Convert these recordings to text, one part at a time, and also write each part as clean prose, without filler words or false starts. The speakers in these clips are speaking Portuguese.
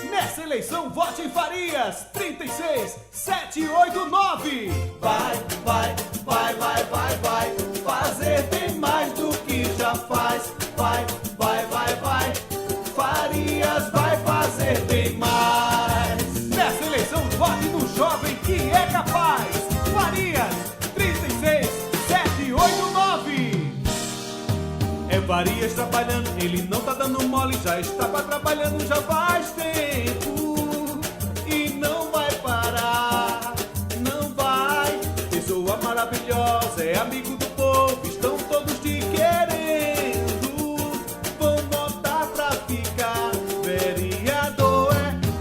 Nessa eleição, vote em Farias 36789. Vai, vai, vai, vai, vai, vai fazer bem mais do que já faz. Vai, vai, vai, vai. Farias vai fazer bem mais. Nessa eleição, vote no jovem que é capaz. Farias 36789. É Farias trabalhando, ele não tá dando mole, já estava trabalhando já faz tempo e não vai parar, não vai. Pessoa maravilhosa, é amigo do povo, estão todos te querendo, vão votar pra ficar. Vereador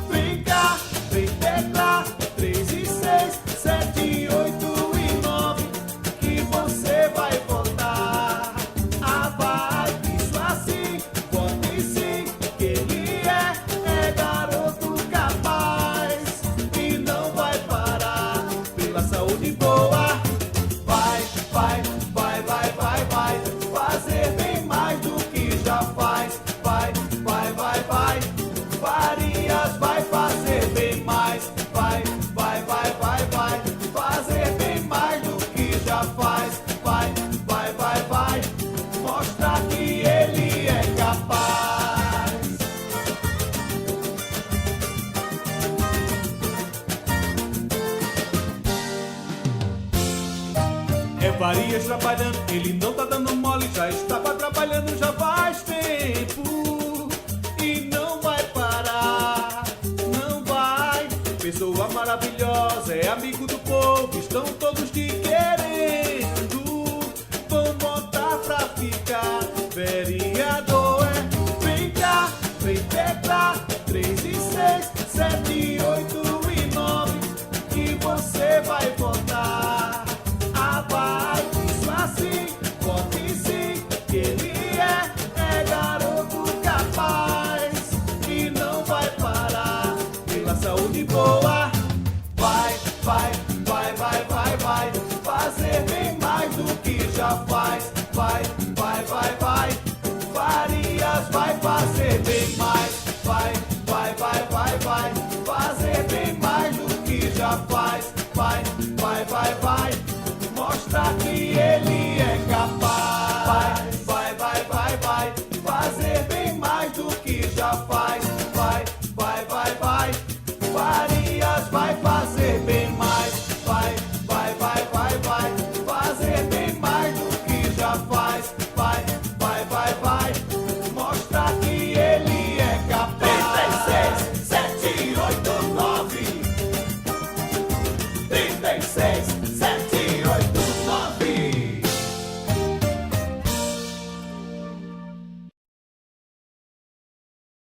vem cá, vem teclar 3 e 6, 7, 8 e 9 que você vai votar. Ah, vai, isso assim, vote sim, que ele é garoto capaz e não vai parar pela saúde boa. Vai, vai, vai, vai, vai, vai fazer bem mais do que já faz. Vai, vai, vai, vai. Farias vai fazer bem mais. Vai, vai, vai, vai, vai fazer bem mais do que já faz. Vai, vai, vai, vai mostrar que ele é capaz. É Farias trabalhando, ele não tá dando mole, já estava trabalhando já faz tempo e não vai parar, não vai. Pessoa maravilhosa, é amigo do povo, estão todos te querendo, vão votar pra ficar. Vereador vem cá, vem teclar 3 e 6, 7, 8 e 9 que você vai votar. Ah, vai, isso assim, vote sim, que ele é garoto capaz e não vai parar pela saúde boa. Vai, vai, vai, vai, vai, vai fazer bem mais do que já faz. Vai, vai, vai, vai. Farias vai fazer bem mais.